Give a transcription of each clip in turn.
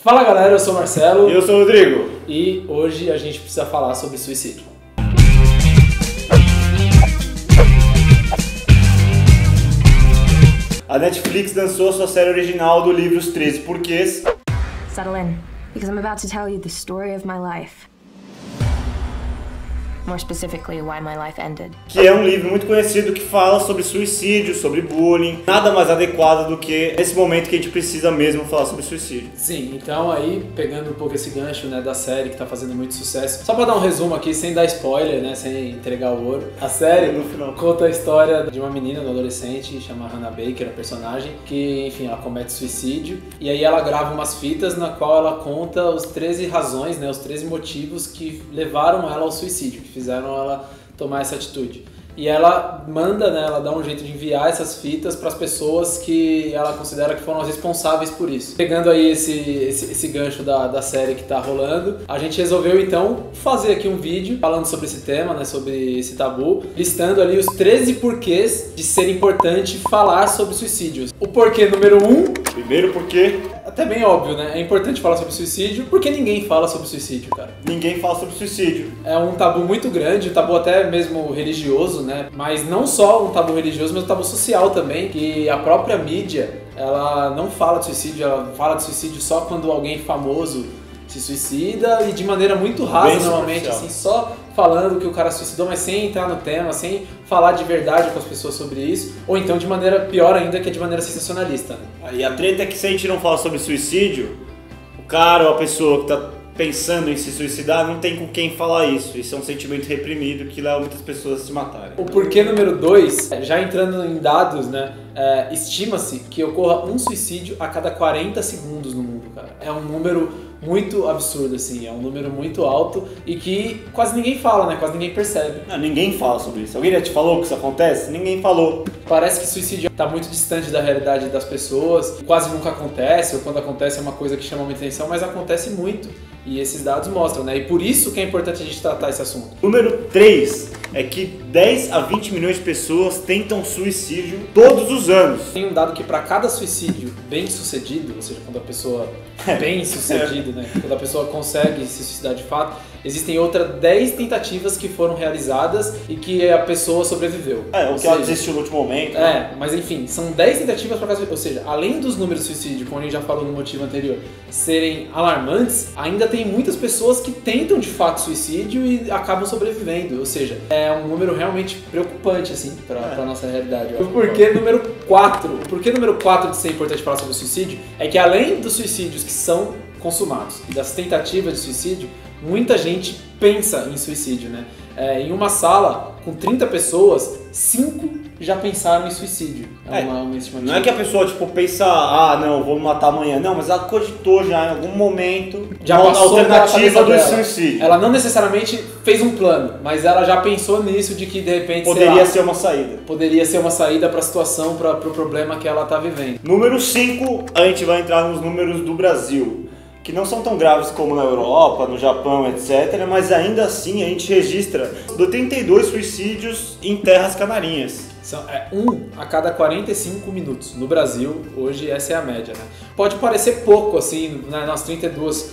Fala galera, eu sou o Marcelo. E eu sou o Rodrigo. E hoje a gente precisa falar sobre suicídio. A Netflix lançou sua série original do livro Os 13 Porquês. Settle in, because I'm about to tell you the story of my life. More specifically, why my life ended. Que é um livro muito conhecido que fala sobre suicídio, sobre bullying. Nada mais adequado do que esse momento que a gente precisa mesmo falar sobre suicídio. Sim, então aí, pegando um pouco esse gancho, né, da série que tá fazendo muito sucesso. Só pra dar um resumo aqui, sem dar spoiler, né, sem entregar o ouro. A série No final conta a história de uma menina, uma adolescente, chama Hannah Baker, a personagem, que, enfim, ela comete suicídio. E aí ela grava umas fitas na qual ela conta os 13 razões, né, os 13 motivos que levaram ela ao suicídio, que fizeram ela tomar essa atitude. E ela manda, né, ela dá um jeito de enviar essas fitas para as pessoas que ela considera que foram as responsáveis por isso. Pegando aí esse gancho da série que tá rolando, a gente resolveu então fazer aqui um vídeo falando sobre esse tema, né, sobre esse tabu, listando ali os 13 porquês de ser importante falar sobre suicídios. O porquê número 1... Primeiro porque até bem óbvio, né? É importante falar sobre suicídio porque ninguém fala sobre suicídio, cara. ninguém fala sobre suicídio. É um tabu muito grande, um tabu até mesmo religioso, né? Mas não só um tabu religioso, mas um tabu social também, que a própria mídia, ela não fala de suicídio, ela fala de suicídio só quando alguém famoso se suicida e de maneira muito rasa, Bem normalmente, superficial. assim, só falando que o cara suicidou, mas sem entrar no tema, sem falar de verdade com as pessoas sobre isso, ou então de maneira pior ainda, que é de maneira sensacionalista, né? E a treta é que se a gente não fala sobre suicídio, o cara ou a pessoa que tá pensando em se suicidar não tem com quem falar isso. Isso é um sentimento reprimido que leva muitas pessoas a se matarem. O porquê número 2, já entrando em dados, né, estima-se que ocorra um suicídio a cada 40 segundos no mundo, cara. É um número muito absurdo, assim, é um número muito alto e que quase ninguém fala, né, quase ninguém percebe. Não, ninguém fala sobre isso. Alguém já te falou que isso acontece? Ninguém falou. Parece que suicídio está muito distante da realidade das pessoas, quase nunca acontece, ou quando acontece é uma coisa que chama muita atenção, mas acontece muito. E esses dados mostram, né? E por isso que é importante a gente tratar esse assunto. Número 3 é que 10 a 20 milhões de pessoas tentam suicídio todos os anos. Tem um dado que para cada suicídio bem sucedido, ou seja, quando a pessoa é bem sucedido, né? Quando a pessoa consegue se suicidar de fato, existem outras 10 tentativas que foram realizadas e que a pessoa sobreviveu. O que ela desistiu no último momento. Né? Mas enfim, são 10 tentativas para cada suicídio. Ou seja, além dos números de suicídio, como a gente já falou no motivo anterior, serem alarmantes, ainda tem muitas pessoas que tentam de fato suicídio e acabam sobrevivendo. Ou seja, é um número realmente preocupante, assim, para nossa realidade. O porquê número 4. O porquê número 4 de ser importante falar sobre o suicídio é que além dos suicídios que são consumados e das tentativas de suicídio, muita gente pensa em suicídio, né? Em uma sala com 30 pessoas, 5 já pensaram em suicídio. Uma estimativa. Não é que a pessoa tipo pensa, não, vou me matar amanhã. Não, mas ela cogitou já em algum momento já uma passou alternativa do dela. suicídio. Ela não necessariamente fez um plano, mas ela já pensou nisso de que de repente Poderia ser uma saída. Poderia ser uma saída para a situação, para o problema que ela está vivendo. Número 5, a gente vai entrar nos números do Brasil, que não são tão graves como na Europa, no Japão, etc. Mas ainda assim a gente registra 82 suicídios em terras canarinhas. Um a cada 45 minutos. No Brasil, hoje essa é a média, né? Pode parecer pouco, assim, nas 32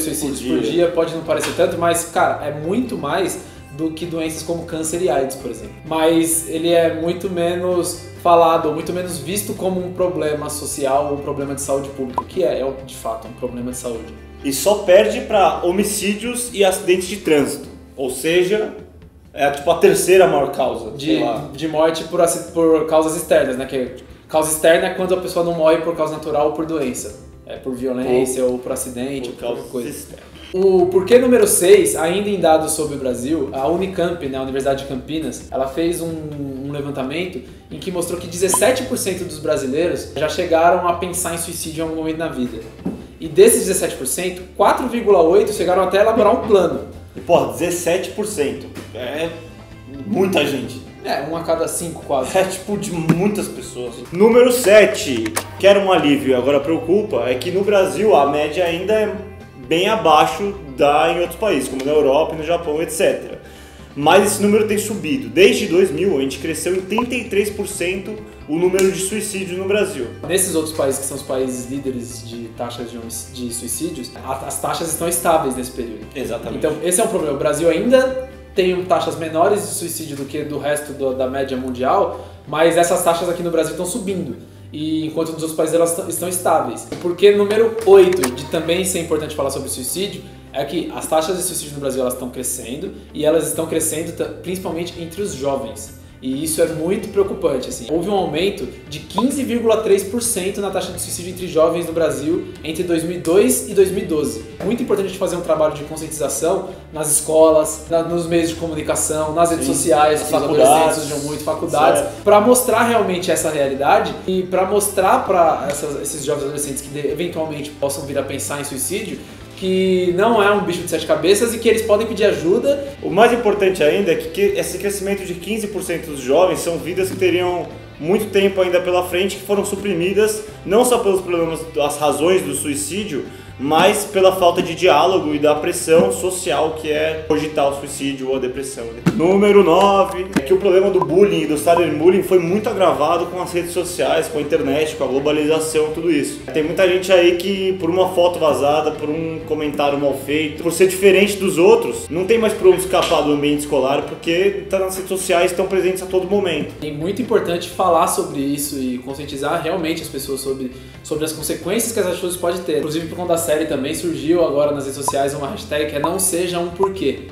suicídios por dia, pode não parecer tanto, mas, cara, é muito mais do que doenças como câncer e AIDS, por exemplo. Mas ele é muito menos falado, ou muito menos visto como um problema social ou um problema de saúde pública, que é de fato um problema de saúde. E só perde para homicídios e acidentes de trânsito, ou seja, é tipo a terceira maior causa de morte por causas externas, né? Que causa externa é quando a pessoa não morre por causa natural ou por doença, por violência ou por acidente, ou por qualquer coisa. Externas. O porquê número 6, ainda em dados sobre o Brasil, a Unicamp, né, a Universidade de Campinas, ela fez um levantamento em que mostrou que 17% dos brasileiros já chegaram a pensar em suicídio em algum momento na vida. E desses 17%, 4,8% chegaram até a elaborar um plano. E, 17% é muita gente. Um a cada 5 quase. É tipo de muitas pessoas. Número 7, que era um alívio e agora preocupa, é que no Brasil a média ainda é bem abaixo da em outros países, como na Europa e no Japão, etc. mas esse número tem subido. Desde 2000, a gente cresceu em 33% o número de suicídios no Brasil. Nesses outros países, que são os países líderes de taxas de suicídios, as taxas estão estáveis nesse período. Exatamente. Então, esse é um problema. O Brasil ainda tem taxas menores de suicídio do que do resto da média mundial, mas essas taxas aqui no Brasil estão subindo. E enquanto nos outros países elas estão estáveis. Porque número 8, de também ser importante falar sobre suicídio, é que as taxas de suicídio no Brasil elas estão crescendo, e elas estão crescendo principalmente entre os jovens. E isso é muito preocupante, assim. Houve um aumento de 15,3% na taxa de suicídio entre jovens no Brasil entre 2002 e 2012. Muito importante a gente fazer um trabalho de conscientização nas escolas, nos meios de comunicação, nas redes sociais, que os adolescentes usam muito, faculdades, para mostrar realmente essa realidade e para mostrar para esses jovens adolescentes que eventualmente possam vir a pensar em suicídio, que não é um bicho de 7 cabeças e que eles podem pedir ajuda. O mais importante ainda é que esse crescimento de 15% dos jovens são vidas que teriam muito tempo ainda pela frente, que foram suprimidas não só pelos problemas, as razões do suicídio, mas pela falta de diálogo e da pressão social que é cogitar o suicídio ou a depressão. Número 9, é que o problema do bullying e do cyberbullying foi muito agravado com as redes sociais, com a internet, com a globalização, tudo isso. Tem muita gente aí que por uma foto vazada, por um comentário mal feito, por ser diferente dos outros, não tem mais por onde escapar do ambiente escolar, porque nas redes sociais estão presentes a todo momento. É muito importante falar sobre isso e conscientizar realmente as pessoas sobre as consequências que essas coisas podem ter. Inclusive por conta da série também surgiu agora nas redes sociais uma hashtag que é não seja um porquê.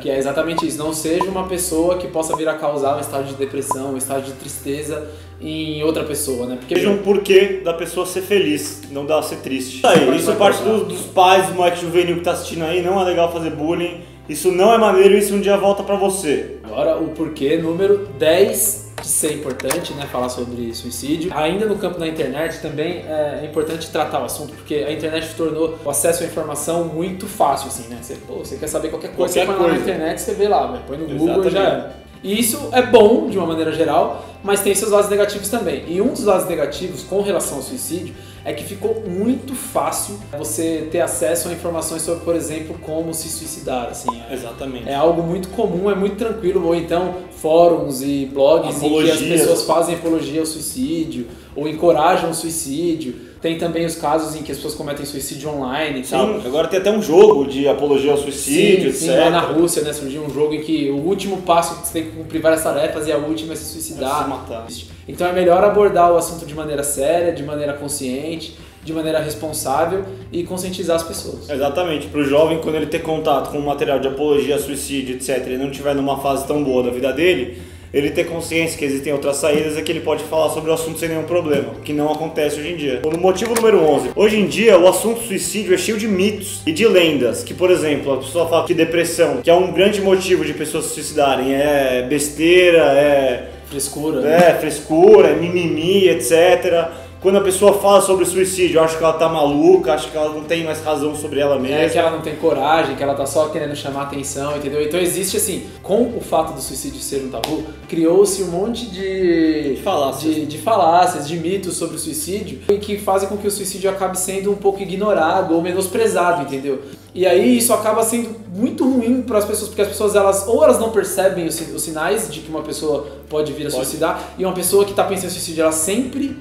Que é exatamente isso, não seja uma pessoa que possa vir a causar um estado de depressão, um estado de tristeza em outra pessoa, né? Porque seja um porquê da pessoa ser feliz, não dela ser triste. Isso parte dos pais, do moleque juvenil que tá assistindo aí, não é legal fazer bullying, isso não é maneiro, isso um dia volta pra você. Agora o porquê número 10 de ser importante, né, falar sobre suicídio. Ainda no campo da internet também é importante tratar o assunto, porque a internet tornou o acesso à informação muito fácil, assim, né? Você quer saber qualquer coisa, você põe lá na internet, você vê lá, põe no Google e já é. E isso é bom, de uma maneira geral, mas tem seus lados negativos também. E um dos lados negativos com relação ao suicídio é que ficou muito fácil você ter acesso a informações sobre, por exemplo, como se suicidar, assim. Exatamente. É algo muito comum, é muito tranquilo, ou então fóruns e blogs em que as pessoas fazem apologia ao suicídio, ou encorajam o suicídio. Tem também os casos em que as pessoas cometem suicídio online e tal. Sim, agora tem até um jogo de apologia ao suicídio, etc. Sim, lá na Rússia, né, surgiu um jogo em que o último passo você tem que cumprir várias tarefas e a última é se suicidar. É se matar. Então é melhor abordar o assunto de maneira séria, de maneira consciente, de maneira responsável e conscientizar as pessoas. Exatamente, para o jovem, quando ele ter contato com um material de apologia ao suicídio, etc., ele não estiver numa fase tão boa da vida dele, ele ter consciência que existem outras saídas é que ele pode falar sobre o assunto sem nenhum problema, que não acontece hoje em dia. No motivo número 11, hoje em dia o assunto suicídio é cheio de mitos e de lendas, que por exemplo, a pessoa fala que depressão, que é um grande motivo de pessoas se suicidarem, é besteira, é frescura, frescura, é mimimi, etc. Quando a pessoa fala sobre suicídio, eu acho que ela tá maluca, acho que ela não tem mais razão sobre ela mesma. É que ela não tem coragem, que ela tá só querendo chamar atenção, entendeu? Então existe assim, com o fato do suicídio ser um tabu, criou-se um monte de falácias, de mitos sobre o suicídio, que fazem com que o suicídio acabe sendo um pouco ignorado ou menosprezado, entendeu? E aí isso acaba sendo muito ruim para as pessoas, porque as pessoas elas não percebem os sinais de que uma pessoa pode vir a suicidar, e uma pessoa que tá pensando em suicídio, ela sempre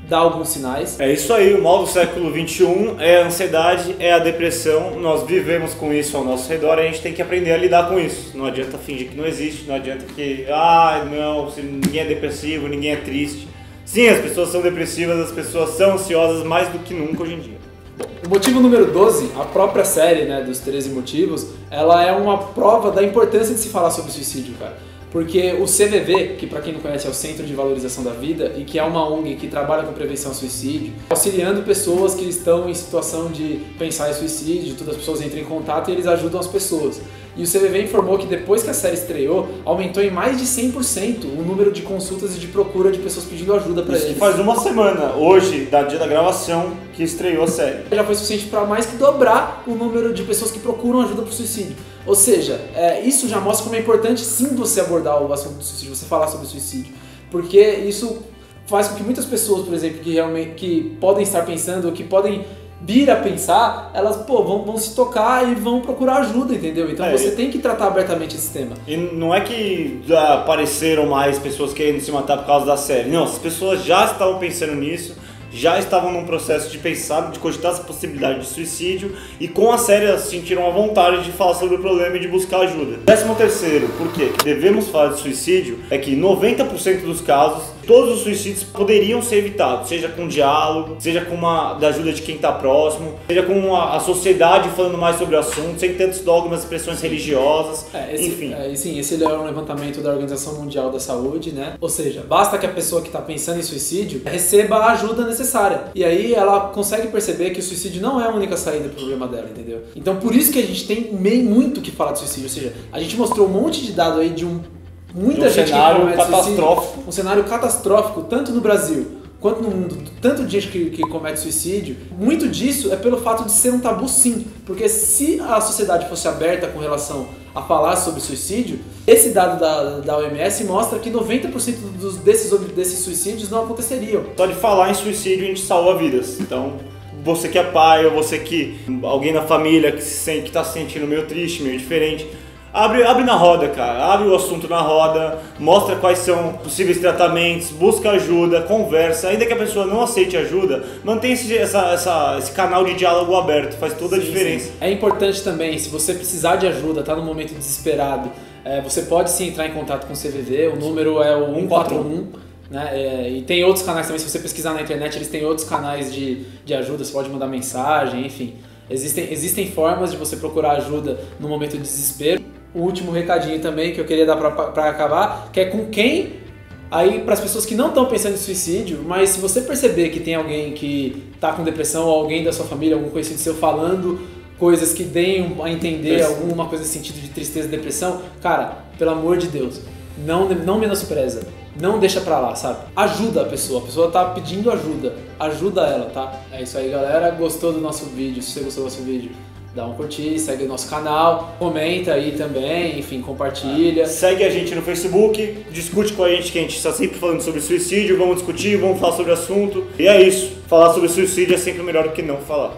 dá alguns sinais. É isso aí, o mal do século XXI é a ansiedade, é a depressão, nós vivemos com isso ao nosso redor e a gente tem que aprender a lidar com isso. Não adianta fingir que não existe, não adianta que, ninguém é depressivo, ninguém é triste. Sim, as pessoas são depressivas, as pessoas são ansiosas mais do que nunca hoje em dia. O motivo número 12, a própria série, né, dos 13 motivos, ela é uma prova da importância de se falar sobre suicídio, cara. Porque o CVV, que para quem não conhece é o Centro de Valorização da Vida, e que é uma ONG que trabalha com prevenção ao suicídio, auxiliando pessoas que estão em situação de pensar em suicídio, todas as pessoas entram em contato e eles ajudam as pessoas. E o CVV informou que depois que a série estreou, aumentou em mais de 100% o número de consultas e de procura de pessoas pedindo ajuda para eles. Faz uma semana, hoje, da dia da gravação, que estreou a série. Já foi suficiente para mais que dobrar o número de pessoas que procuram ajuda para o suicídio. Ou seja, isso já mostra como é importante sim você abordar o assunto do suicídio, você falar sobre o suicídio. Porque isso faz com que muitas pessoas, por exemplo, que podem estar pensando, ou que podem vir a pensar, elas, pô, vão se tocar e vão procurar ajuda, entendeu? Então você tem que tratar abertamente esse tema. E não é que apareceram mais pessoas querendo se matar por causa da série. Não, as pessoas já estavam pensando nisso, já estavam num processo de pensar, de cogitar essa possibilidade de suicídio, e com a série elas sentiram a vontade de falar sobre o problema e de buscar ajuda. 13º, por quê? Que devemos falar de suicídio é que 90% dos casos, todos os suicídios poderiam ser evitados, seja com diálogo, seja com da ajuda de quem está próximo, seja com a sociedade falando mais sobre o assunto, sem tantos dogmas e pressões religiosas, enfim. Esse é um levantamento da Organização Mundial da Saúde, né? Ou seja, basta que a pessoa que está pensando em suicídio receba a ajuda necessária. E aí ela consegue perceber que o suicídio não é a única saída do problema dela, entendeu? Então por isso que a gente tem muito que falar de suicídio, ou seja, a gente mostrou um monte de dado aí de muita gente cenário catastrófico. Um cenário catastrófico, tanto no Brasil quanto no mundo, tanto de gente que comete suicídio. Muito disso é pelo fato de ser um tabu, sim, porque se a sociedade fosse aberta com relação a falar sobre suicídio, esse dado da OMS mostra que 90% desses suicídios não aconteceriam. Só de falar em suicídio a gente salva vidas. Então, você que é pai ou você que alguém na família que está se sentindo meio triste, meio diferente, abre na roda, cara. Abre o assunto na roda, mostra quais são possíveis tratamentos, busca ajuda, conversa. Ainda que a pessoa não aceite ajuda, mantém esse canal de diálogo aberto, faz toda a diferença. Sim. É importante também, se você precisar de ajuda, tá num momento desesperado, você pode sim entrar em contato com o CVV, o número é o 141. Né? E tem outros canais também, se você pesquisar na internet, eles têm outros canais de ajuda, você pode mandar mensagem, enfim. Existem formas de você procurar ajuda no momento de desespero. O último recadinho também que eu queria dar para acabar, que é com quem, aí para as pessoas que não estão pensando em suicídio, mas se você perceber que tem alguém que está com depressão ou alguém da sua família, algum conhecido seu falando coisas que deem a entender alguma coisa nesse sentido de tristeza e depressão, cara, pelo amor de Deus, não menospreza. Não deixa pra lá, sabe? Ajuda a pessoa tá pedindo ajuda ela, tá? É isso aí, galera. Gostou do nosso vídeo? Se você gostou do nosso vídeo, dá um curtir, segue o nosso canal, comenta aí também, enfim, compartilha. Segue a gente no Facebook, discute com a gente, que a gente está sempre falando sobre suicídio, vamos discutir, vamos falar sobre o assunto. E é isso, falar sobre suicídio é sempre melhor do que não falar.